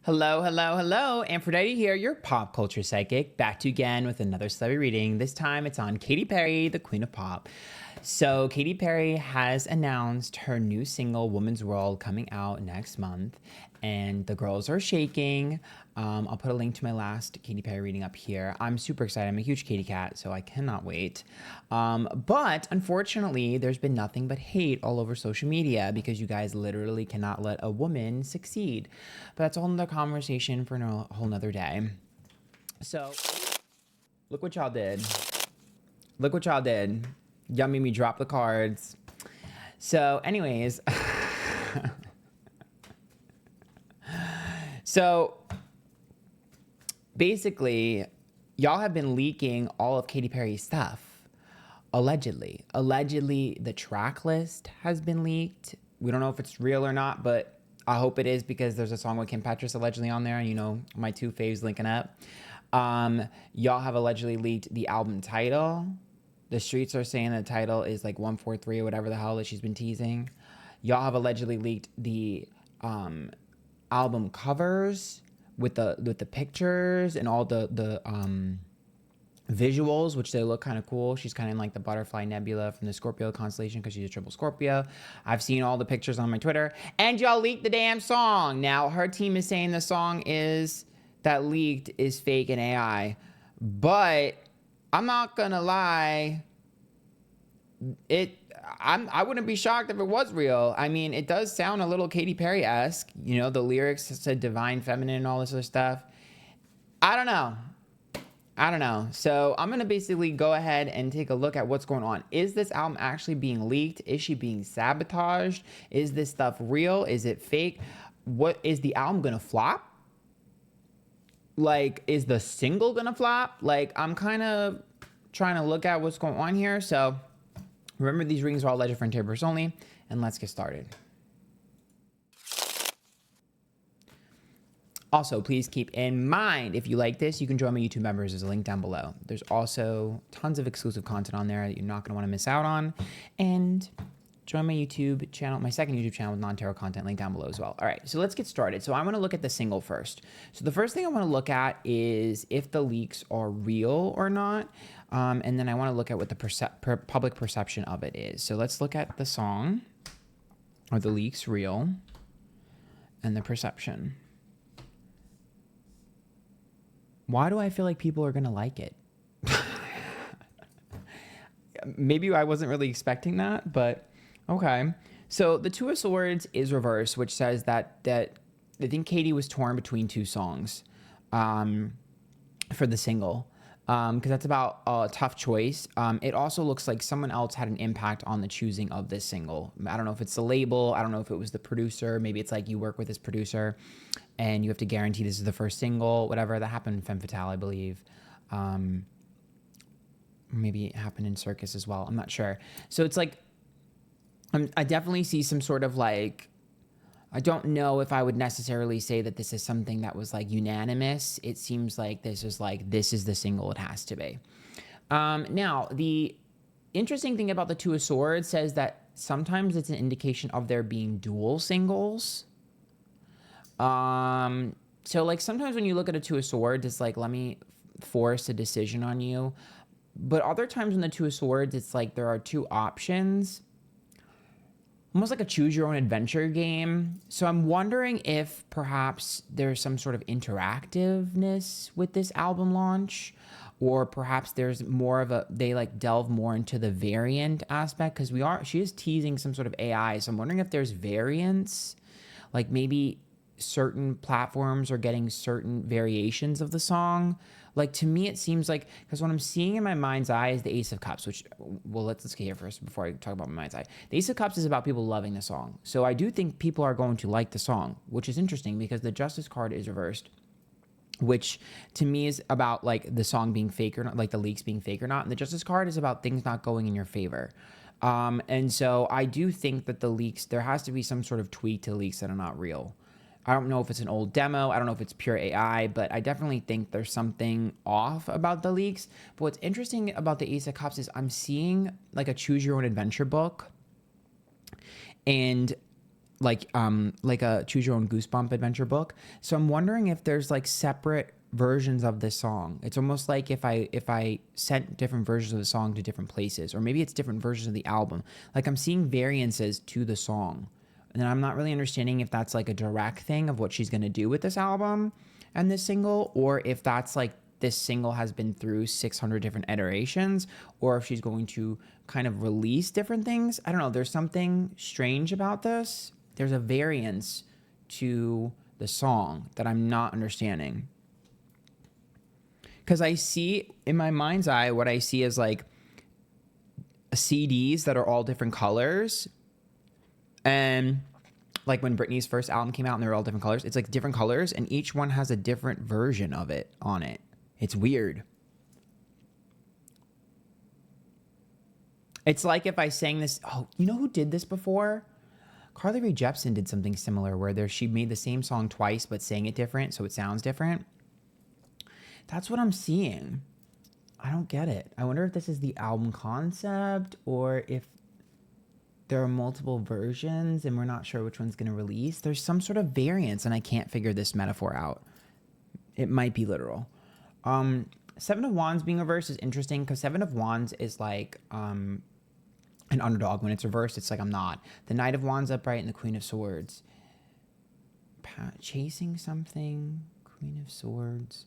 Hello, hello, hello. Antphrodite here, your pop culture psychic, back to you again with another celebrity reading. This time it's on Katy Perry, the queen of pop. So Katy Perry has announced her new single, Woman's World, coming out next month, and the girls are shaking. I'll put a link to my last Katy Perry reading up here. I'm super excited. I'm a huge Katy cat, so I cannot wait. But unfortunately, there's been nothing but hate all over social media because you guys literally cannot let a woman succeed. But that's a whole nother conversation for a whole nother day. So, look what y'all did. Look what y'all did. Y'all made me drop the cards. So, anyways. So, basically, y'all have been leaking all of Katy Perry's stuff. Allegedly. Allegedly, the track list has been leaked. We don't know if it's real or not, but I hope it is because there's a song with Kim Petras allegedly on there. And, you know, my two faves linking up. Y'all have allegedly leaked the album title. The streets are saying the title is like 143 or whatever the hell that she's been teasing. Y'all have allegedly leaked the album covers with the pictures and all the visuals, which they look kind of cool. She's kind of like the butterfly nebula from the Scorpio constellation because she's a triple Scorpio. I've seen all the pictures on my Twitter. And y'all leaked the damn song. Now, her team is saying the song that leaked is fake and AI. But I'm not gonna lie, I wouldn't be shocked if it was real. I mean, it does sound a little Katy Perry-esque. You know, the lyrics said divine feminine and all this other stuff. I don't know. So I'm going to basically go ahead and take a look at what's going on. Is this album actually being leaked? Is she being sabotaged? Is this stuff real? Is it fake? What is the album going to flop? Like, is the single going to flop? Like, I'm kind of trying to look at what's going on here. So remember, these readings are all alleged for interpreters only, and let's get started. Also, please keep in mind, if you like this, you can join my YouTube members. There's a link down below. There's also tons of exclusive content on there that you're not going to want to miss out on. And join my YouTube channel, my second YouTube channel with non-tarot content, link down below as well. All right, so let's get started. So I want to look at the single first. So the first thing I want to look at is if the leaks are real or not. And then I want to look at what the public perception of it is. So let's look at the song. Are the leaks real? And the perception. Why do I feel like people are going to like it? Maybe I wasn't really expecting that, but okay. So the Two of Swords is reversed, which says that I think Katy was torn between two songs for the single. Because that's about a tough choice. It also looks like someone else had an impact on the choosing of this single. I don't know if it's the label. I don't know if it was the producer. Maybe it's like you work with this producer and you have to guarantee this is the first single, whatever. That happened in Femme Fatale, I believe. Maybe it happened in Circus as well. I'm not sure. So it's like, I definitely see some sort of like, I don't know if I would necessarily say that this is something that was like unanimous. It seems like this is the single it has to be. Now, the interesting thing about the Two of Swords says that sometimes it's an indication of there being dual singles. So like sometimes when you look at a Two of Swords, it's like, let me force a decision on you. But other times in the Two of Swords, it's like there are two options. Almost like a choose your own adventure game. So I'm wondering if perhaps there's some sort of interactiveness with this album launch, or perhaps there's more of they like delve more into the variant aspect, because she is teasing some sort of AI. So I'm wondering if there's variants, like maybe certain platforms are getting certain variations of the song. Like, to me, it seems like, because what I'm seeing in my mind's eye is the Ace of Cups, which, well, let's get here first before I talk about my mind's eye. The Ace of Cups is about people loving the song. So I do think people are going to like the song, which is interesting because the Justice card is reversed, which to me is about like the song being fake or not, like the leaks being fake or not. And the Justice card is about things not going in your favor. And so I do think that the leaks, there has to be some sort of tweak to leaks that are not real. I don't know if it's an old demo. I don't know if it's pure AI, but I definitely think there's something off about the leaks. But what's interesting about the Ace of Cups is I'm seeing like a choose your own adventure book. And like a choose your own goosebump adventure book. So I'm wondering if there's like separate versions of this song. It's almost like if I sent different versions of the song to different places, or maybe it's different versions of the album. Like I'm seeing variances to the song. And I'm not really understanding if that's like a direct thing of what she's going to do with this album and this single, or if that's like this single has been through 600 different iterations, or if she's going to kind of release different things. I don't know. There's something strange about this. There's a variance to the song that I'm not understanding. Because I see in my mind's eye, what I see is like CDs that are all different colors. And like when Britney's first album came out and they were all different colors, it's like different colors and each one has a different version of it on it. It's weird. It's like if I sang this, oh, you know who did this before? Carly Rae Jepsen did something similar where she made the same song twice but sang it different so it sounds different. That's what I'm seeing. I don't get it. I wonder if this is the album concept or if there are multiple versions and we're not sure which one's going to release. There's some sort of variance and I can't figure this metaphor out. It might be literal. Seven of Wands being reversed is interesting because Seven of Wands is like an underdog. When it's reversed, it's like I'm not. The Knight of Wands upright and the Queen of Swords. Chasing something. Queen of Swords.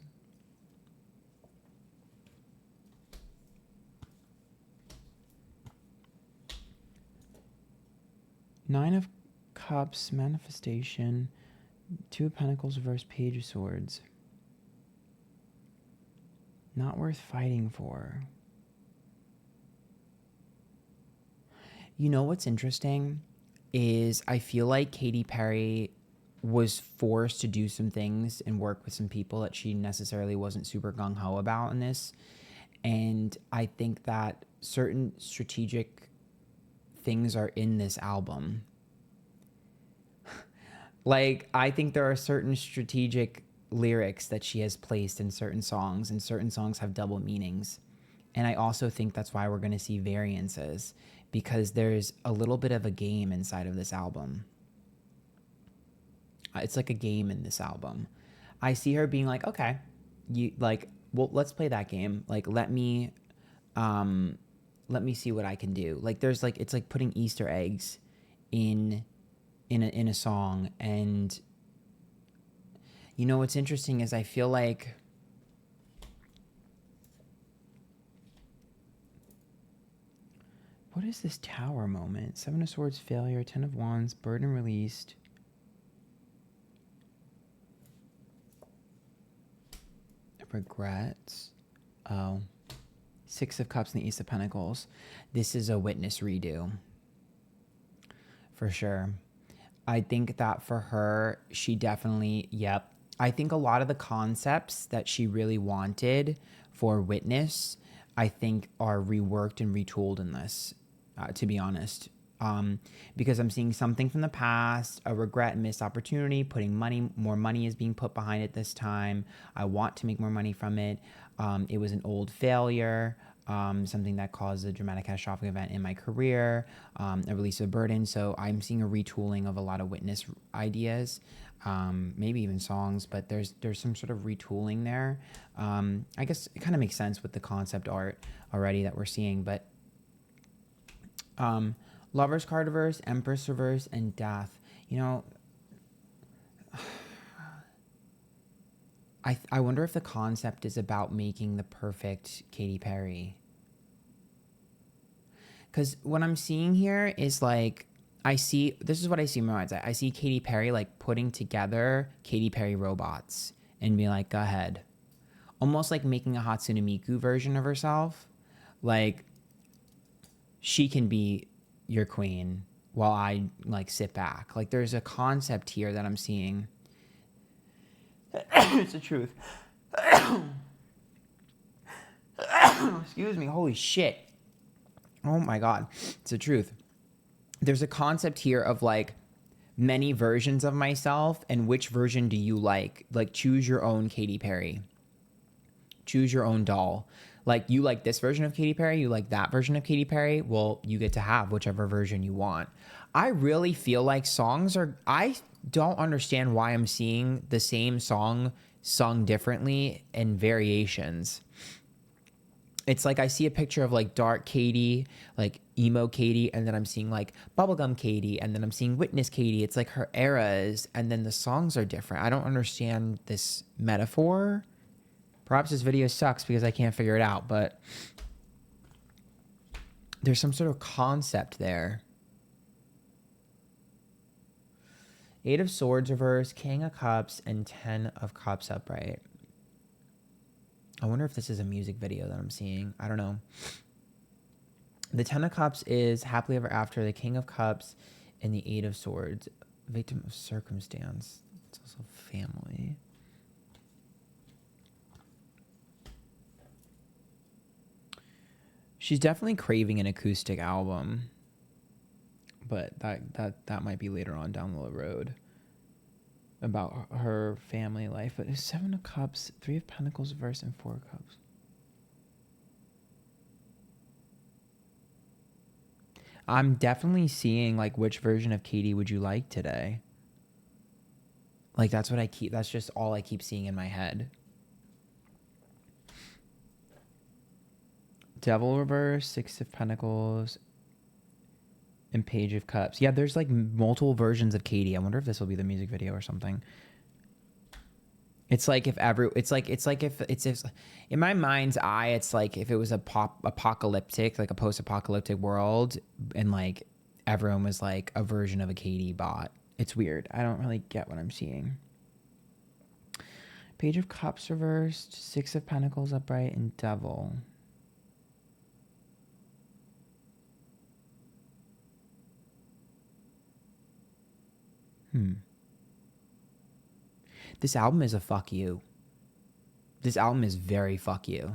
Nine of Cups, manifestation. Two of Pentacles reversed, Page of Swords. Not worth fighting for. You know what's interesting is I feel like Katy Perry was forced to do some things and work with some people that she necessarily wasn't super gung-ho about in this. And I think that certain strategic things are in this album. Like, I think there are certain strategic lyrics that she has placed in certain songs, and certain songs have double meanings. And I also think that's why we're going to see variances, because there's a little bit of a game inside of this album. It's like a game in this album. I see her being like, okay, you like, well, let's play that game. Like, let me see what I can do. Like, there's like, it's like putting Easter eggs in a song. And you know what's interesting is I feel like what is this Tower moment? Seven of Swords, failure. Ten of Wands, burden released. Regrets. Oh. Six of Cups and the Ace of Pentacles. This is a witness redo. For sure. I think that for her, she definitely, yep. I think a lot of the concepts that she really wanted for Witness, I think are reworked and retooled in this, to be honest. Because I'm seeing something from the past, a regret and missed opportunity, putting money, more money is being put behind it this time. I want to make more money from it. It was an old failure. Something that caused a dramatic catastrophic event in my career, a release of burden. So I'm seeing a retooling of a lot of Witness ideas, maybe even songs, but there's some sort of retooling there. I guess it kind of makes sense with the concept art already that we're seeing, but Lover's card reverse, Empress reverse, and Death. You know, I wonder if the concept is about making the perfect Katy Perry. Because what I'm seeing here is like, this is what I see in my mind's eye. I see Katy Perry like putting together Katy Perry robots and being like, go ahead. Almost like making a Hatsune Miku version of herself. Like, she can be your queen while I like sit back. Like, there's a concept here that I'm seeing. It's the truth. Excuse me. Holy shit. Oh my God. It's the truth. There's a concept here of like many versions of myself, and which version do you like? Like, choose your own Katy Perry. Choose your own doll. Like, you like this version of Katy Perry, you like that version of Katy Perry. Well, you get to have whichever version you want. I really feel like I don't understand why I'm seeing the same song sung differently in variations. It's like I see a picture of like dark Katy, like emo Katy, and then I'm seeing like bubblegum Katy, and then I'm seeing witness Katy. It's like her eras, and then the songs are different. I don't understand this metaphor. Perhaps this video sucks because I can't figure it out, but there's some sort of concept there. Eight of Swords reverse, King of Cups, and 10 of Cups upright. I wonder if this is a music video that I'm seeing. I don't know. The 10 of Cups is happily ever after. The King of Cups and the 8 of Swords. Victim of circumstance. It's also family. She's definitely craving an acoustic album. But that might be later on down the road. About her family life. But it's 7 of Cups, 3 of Pentacles reverse, and 4 of Cups. I'm definitely seeing like which version of Katy would you like today? Like that's just all I keep seeing in my head. Devil reverse, 6 of Pentacles, and Page of Cups. Yeah, there's like multiple versions of Katy. I wonder if this will be the music video or something. It's like if in my mind's eye, it's like if it was a post-apocalyptic world, and like everyone was like a version of a Katy bot. It's weird. I don't really get what I'm seeing. Page of Cups reversed, 6 of Pentacles upright, and Devil. This album is a fuck you. This album is very fuck you.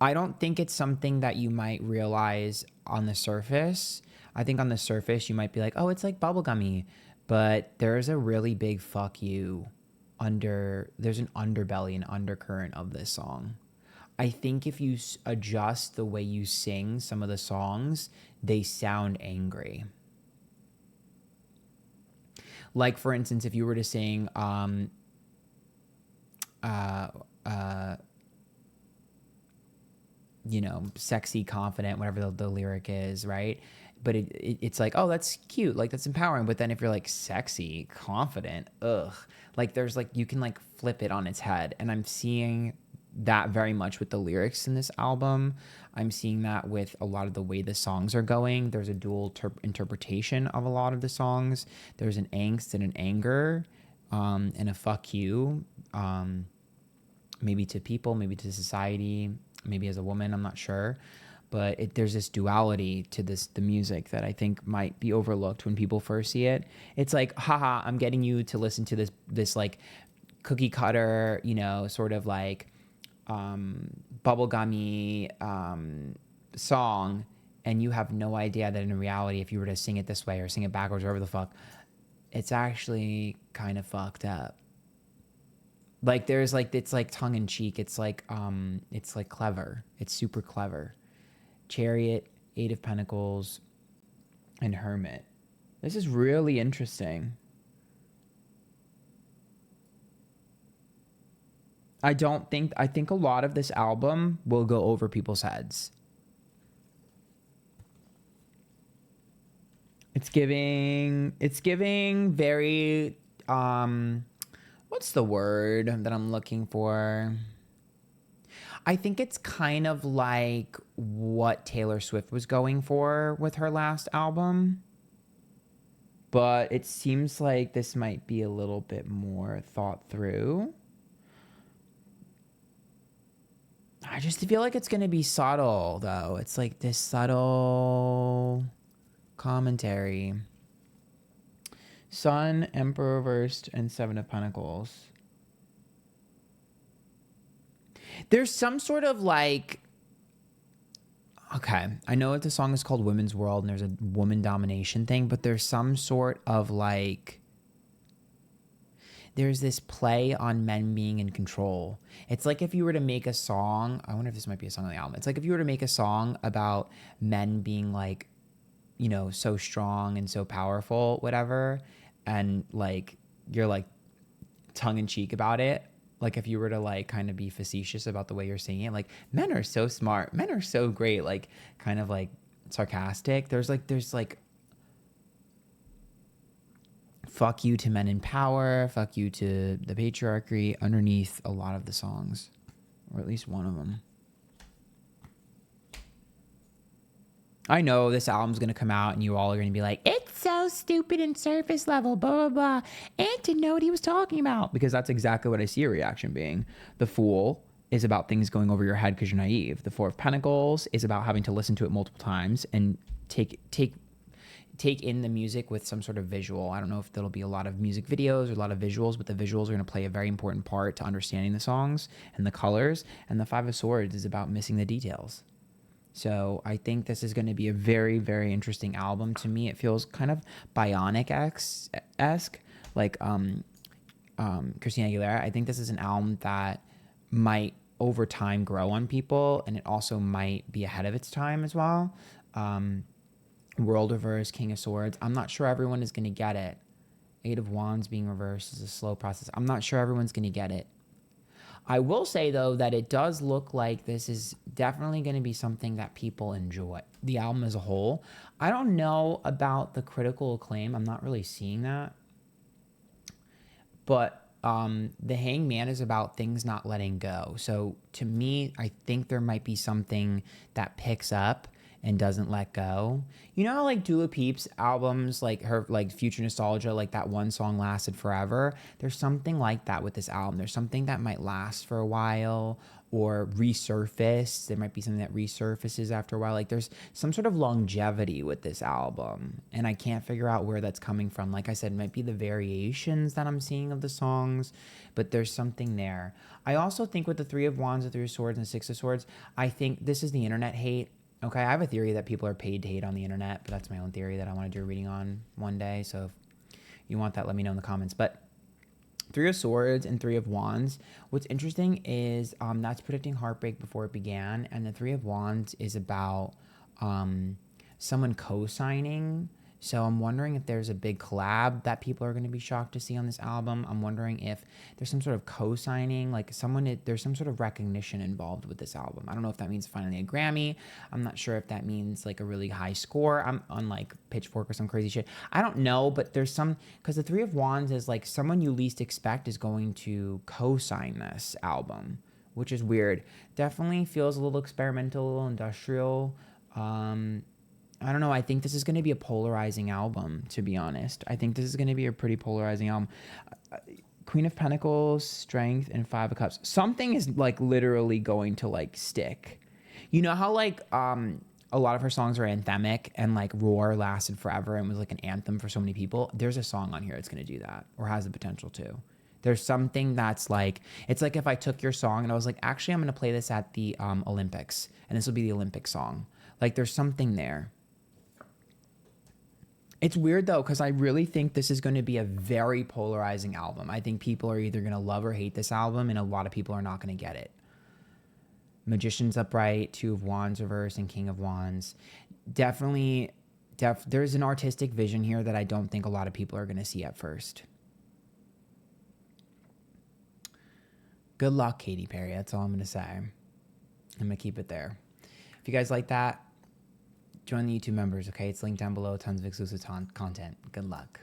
I don't think it's something that you might realize on the surface. I think on the surface you might be like, oh, it's like bubblegummy. But there's a really big fuck you there's an underbelly, an undercurrent of this song. I think if you adjust the way you sing some of the songs, they sound angry. Like, for instance, if you were to sing, sexy, confident, whatever the lyric is, right? But it's like, oh, that's cute. Like, that's empowering. But then if you're like sexy, confident, ugh. Like, there's like, you can like flip it on its head. And I'm seeing that very much with the lyrics in this album. I'm seeing that with a lot of the way the songs are going. There's a dual interpretation of a lot of the songs. There's an angst and an anger, and a fuck you, maybe to people, maybe to society, maybe as a woman, I'm not sure. But there's this duality to the music that I think might be overlooked when people first see it. It's like, haha, I'm getting you to listen to this like cookie cutter, sort of like bubblegummy song, and you have no idea that in reality, if you were to sing it this way or sing it backwards or whatever the fuck, it's actually kind of fucked up. Like there's like, it's like tongue in cheek. It's like clever. It's super clever. Chariot, 8 of Pentacles, and Hermit. This is really interesting. I think a lot of this album will go over people's heads. It's giving very, what's the word that I'm looking for? I think it's kind of like what Taylor Swift was going for with her last album. But it seems like this might be a little bit more thought through. I just feel like it's going to be subtle, though. It's like this subtle commentary. Sun, Emperor reversed, and 7 of Pentacles. There's some sort of like... Okay, I know that the song is called Women's World and there's a woman domination thing, but there's some sort of like... There's this play on men being in control. It's like if you were to make a song... I wonder if this might be a song on the album. It's like if you were to make a song about men being like, you know, so strong and so powerful, whatever. And like, you're like tongue in cheek about it. Like if you were to like kind of be facetious about the way you're saying it, like men are so smart, men are so great, like kind of like sarcastic. There's like fuck you to men in power, fuck you to the patriarchy underneath a lot of the songs, or at least one of them. I know this album's going to come out and you all are going to be like, it's so stupid and surface level, blah, blah, blah. And to know what he was talking about. Because that's exactly what I see a reaction being. The Fool is about things going over your head because you're naive. The Four of Pentacles is about having to listen to it multiple times and take in the music with some sort of visual. I don't know if there'll be a lot of music videos or a lot of visuals, but the visuals are going to play a very important part to understanding the songs and the colors. And the Five of Swords is about missing the details. So I think this is going to be a very, very interesting album. To me, it feels kind of Bionic-esque, like Christina Aguilera. I think this is an album that might over time grow on people, and it also might be ahead of its time as well. World reverse, King of Swords. I'm not sure everyone is going to get it. Eight of Wands being reversed is a slow process. I'm not sure everyone's going to get it. I will say, though, that it does look like this is definitely going to be something that people enjoy. The album as a whole. I don't know about the critical acclaim. I'm not really seeing that. But The Hangman is about things not letting go. So to me, I think there might be something that picks up and doesn't let go. You know how like Dua Peep's albums, like her like Future Nostalgia, like that one song lasted forever? There's something like that with this album. There's something that might last for a while or resurface. There might be something that resurfaces after a while. Like there's some sort of longevity with this album. And I can't figure out where that's coming from. Like I said, it might be the variations that I'm seeing of the songs, but there's something there. I also think with the Three of Wands, the Three of Swords, and the Six of Swords, I think this is the internet hate. Okay, I have a theory that people are paid to hate on the internet, but that's my own theory that I want to do a reading on one day. So if you want that, let me know in the comments. But Three of Swords and Three of Wands, what's interesting is that's predicting heartbreak before it began. And the Three of Wands is about someone co-signing. So I'm wondering if there's a big collab that people are going to be shocked to see on this album. I'm wondering if there's some sort of co-signing, like there's some sort of recognition involved with this album. I don't know if that means finally a Grammy. I'm not sure if that means like a really high score. I'm on like Pitchfork or some crazy shit. I don't know, but there's because the Three of Wands is like someone you least expect is going to co-sign this album, which is weird. Definitely feels a little experimental, a little industrial. I don't know. I think this is going to be a polarizing album, to be honest. I think this is going to be a pretty polarizing album. Queen of Pentacles, Strength, and Five of Cups. Something is like literally going to like stick. You know how like a lot of her songs are anthemic and like Roar lasted forever and was like an anthem for so many people? There's a song on here that's going to do that, or has the potential to. There's something that's like, it's like if I took your song and I was like, actually, I'm going to play this at the Olympics, and this will be the Olympic song. Like there's something there. It's weird, though, because I really think this is going to be a very polarizing album. I think people are either going to love or hate this album, and a lot of people are not going to get it. Magician's upright, Two of Wands reversed, and King of Wands. Definitely, there's an artistic vision here that I don't think a lot of people are going to see at first. Good luck, Katy Perry. That's all I'm going to say. I'm going to keep it there. If you guys like that, join the YouTube members, okay? It's linked down below. Tons of exclusive content. Good luck.